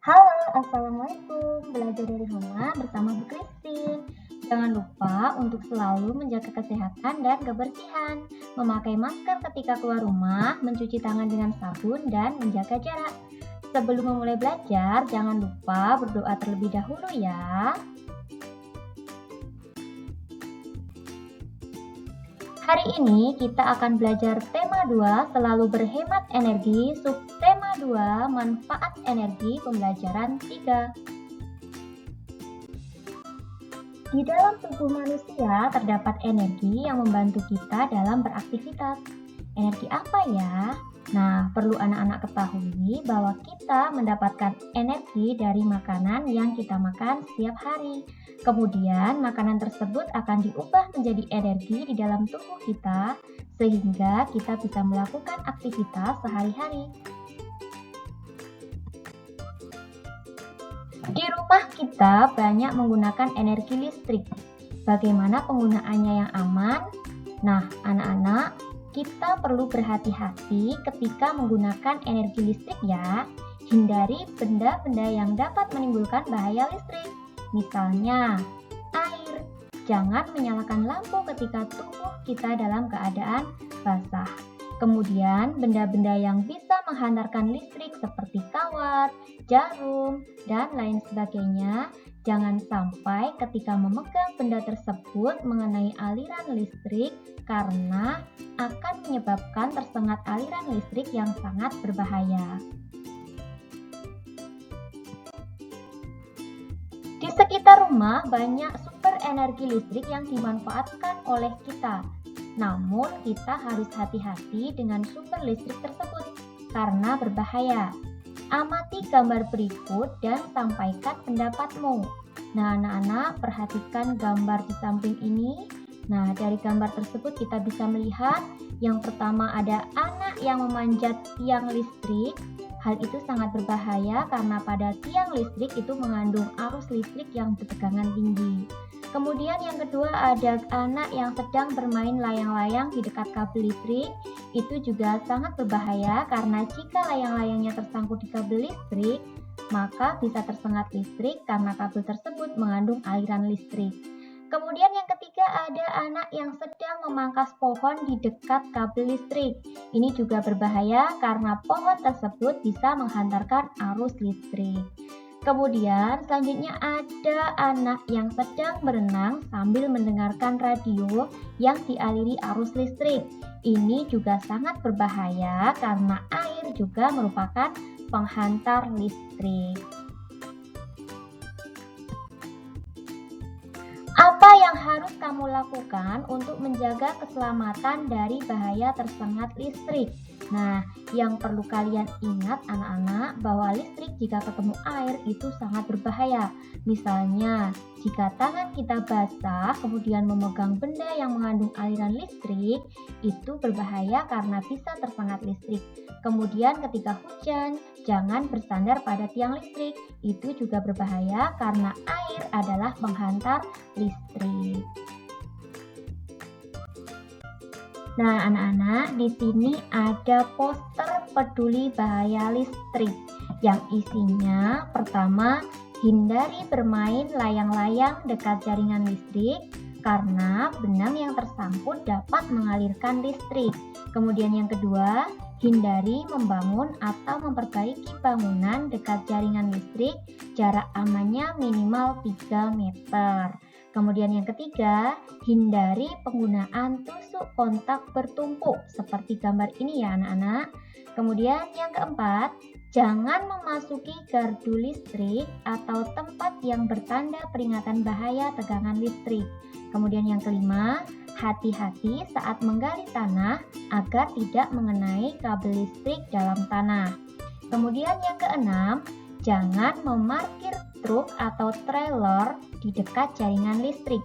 Halo, Assalamualaikum. Belajar dari rumah bersama Bu Christine. Jangan lupa untuk selalu menjaga kesehatan dan kebersihan, memakai masker ketika keluar rumah, mencuci tangan dengan sabun, dan menjaga jarak. Sebelum memulai belajar, jangan lupa berdoa terlebih dahulu ya. Hari ini kita akan belajar tema 2, selalu berhemat energi, subtema 2, manfaat energi pembelajaran 3. Di dalam tubuh manusia terdapat energi yang membantu kita dalam beraktivitas. Energi apa ya? Nah, perlu anak-anak ketahui bahwa kita mendapatkan energi dari makanan yang kita makan setiap hari. Kemudian, makanan tersebut akan diubah menjadi energi di dalam tubuh kita, sehingga kita bisa melakukan aktivitas sehari-hari. Di rumah kita banyak menggunakan energi listrik. Bagaimana penggunaannya yang aman? Nah, anak-anak, kita perlu berhati-hati ketika menggunakan energi listrik ya. Hindari benda-benda yang dapat menimbulkan bahaya listrik. Misalnya, air. Jangan menyalakan lampu ketika tubuh kita dalam keadaan basah. Kemudian, benda-benda yang bisa menghantarkan listrik seperti kawat, jarum, dan lain sebagainya. Jangan sampai ketika memegang benda tersebut mengenai aliran listrik karena akan menyebabkan tersengat aliran listrik yang sangat berbahaya. Di sekitar rumah banyak sumber energi listrik yang dimanfaatkan oleh kita. Namun kita harus hati-hati dengan sumber listrik tersebut karena berbahaya. Amati gambar berikut dan sampaikan pendapatmu. Nah, anak-anak, perhatikan gambar di samping ini. Nah, dari gambar tersebut kita bisa melihat yang pertama ada anak yang memanjat tiang listrik. Hal itu sangat berbahaya karena pada tiang listrik itu mengandung arus listrik yang bertegangan tinggi. Kemudian yang kedua ada anak yang sedang bermain layang-layang di dekat kabel listrik. Itu juga sangat berbahaya karena jika layang-layangnya tersangkut di kabel listrik, maka bisa tersengat listrik karena kabel tersebut mengandung aliran listrik. Kemudian yang ketiga ada anak yang sedang memangkas pohon di dekat kabel listrik. Ini juga berbahaya karena pohon tersebut bisa menghantarkan arus listrik. Kemudian selanjutnya ada anak yang sedang berenang sambil mendengarkan radio yang dialiri arus listrik. Ini juga sangat berbahaya karena air juga merupakan penghantar listrik. Apa yang harus kamu lakukan untuk menjaga keselamatan dari bahaya tersengat listrik? Nah, yang perlu kalian ingat anak-anak bahwa listrik jika ketemu air itu sangat berbahaya. Misalnya, jika tangan kita basah kemudian memegang benda yang mengandung aliran listrik, itu berbahaya karena bisa tersengat listrik. Kemudian ketika hujan, jangan bersandar pada tiang listrik. Itu juga berbahaya karena air adalah penghantar listrik. Nah, anak-anak, di sini ada poster peduli bahaya listrik yang isinya pertama, hindari bermain layang-layang dekat jaringan listrik karena benang yang tersangkut dapat mengalirkan listrik. Kemudian yang kedua, hindari membangun atau memperbaiki bangunan dekat jaringan listrik, jarak amannya minimal 3 meter. Kemudian yang ketiga, hindari penggunaan tusuk kontak bertumpuk seperti gambar ini ya anak-anak. Kemudian yang keempat, jangan memasuki gardu listrik atau tempat yang bertanda peringatan bahaya tegangan listrik. Kemudian yang kelima, hati-hati saat menggali tanah agar tidak mengenai kabel listrik dalam tanah. Kemudian yang keenam, jangan memarkir truk atau trailer di dekat jaringan listrik.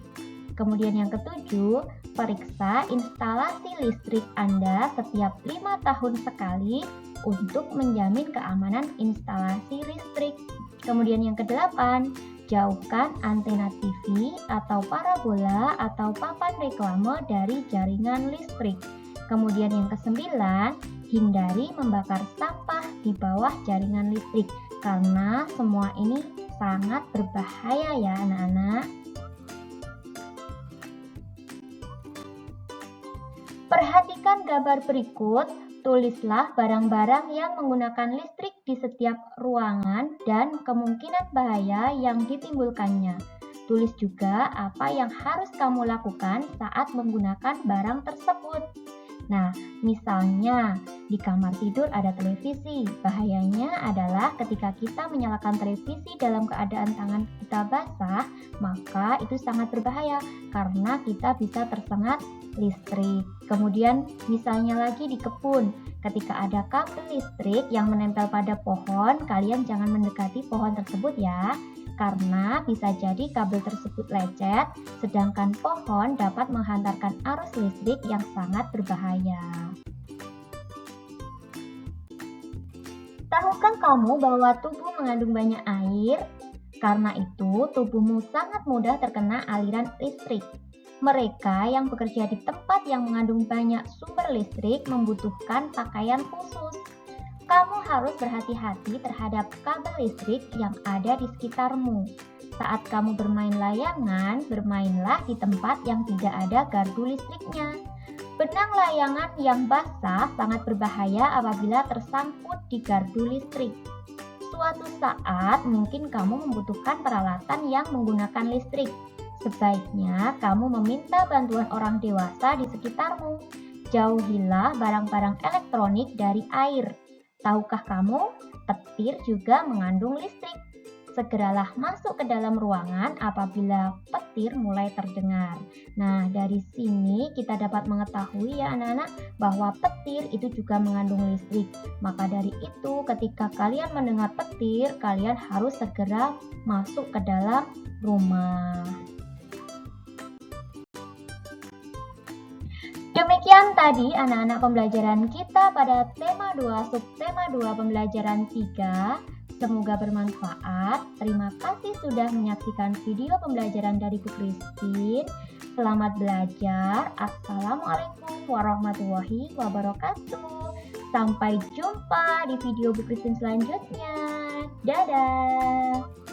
Kemudian yang ketujuh, periksa instalasi listrik Anda setiap 5 tahun sekali untuk menjamin keamanan instalasi listrik. Kemudian yang kedelapan, jauhkan antena TV atau parabola atau papan reklame dari jaringan listrik. Kemudian yang kesembilan, hindari membakar sampah di bawah jaringan listrik. karena semua ini sangat berbahaya ya anak-anak. Perhatikan gambar berikut, tulislah barang-barang yang menggunakan listrik di setiap ruangan dan kemungkinan bahaya yang ditimbulkannya. Tulis juga apa yang harus kamu lakukan saat menggunakan barang tersebut. Nah, misalnya di kamar tidur ada televisi. Bahayanya adalah ketika kita menyalakan televisi dalam keadaan tangan kita basah, maka itu sangat berbahaya karena kita bisa tersengat listrik. Kemudian misalnya lagi di kebun, ketika ada kabel listrik yang menempel pada pohon, kalian jangan mendekati pohon tersebut ya. Karena bisa jadi kabel tersebut lecet, sedangkan pohon dapat menghantarkan arus listrik yang sangat berbahaya. Tahukah kamu bahwa tubuh mengandung banyak air? Karena itu, tubuhmu sangat mudah terkena aliran listrik. Mereka yang bekerja di tempat yang mengandung banyak sumber listrik membutuhkan pakaian khusus. Kamu harus berhati-hati terhadap kabel listrik yang ada di sekitarmu. Saat kamu bermain layangan, bermainlah di tempat yang tidak ada gardu listriknya. Benang layangan yang basah sangat berbahaya apabila tersangkut di gardu listrik. Suatu saat mungkin kamu membutuhkan peralatan yang menggunakan listrik. Sebaiknya kamu meminta bantuan orang dewasa di sekitarmu. Jauhilah barang-barang elektronik dari air. Tahukah kamu, petir juga mengandung listrik. Segeralah masuk ke dalam ruangan apabila petir mulai terdengar. Nah, dari sini kita dapat mengetahui ya anak-anak bahwa petir itu juga mengandung listrik. Maka dari itu ketika kalian mendengar petir, kalian harus segera masuk ke dalam rumah. Demikian tadi anak-anak pembelajaran kita pada tema 2 subtema 2 pembelajaran 3. Semoga bermanfaat. Terima kasih sudah menyaksikan video pembelajaran dari Bu Christine. Selamat belajar. Assalamualaikum warahmatullahi wabarakatuh. Sampai jumpa di video Bu Christine selanjutnya. Dadah.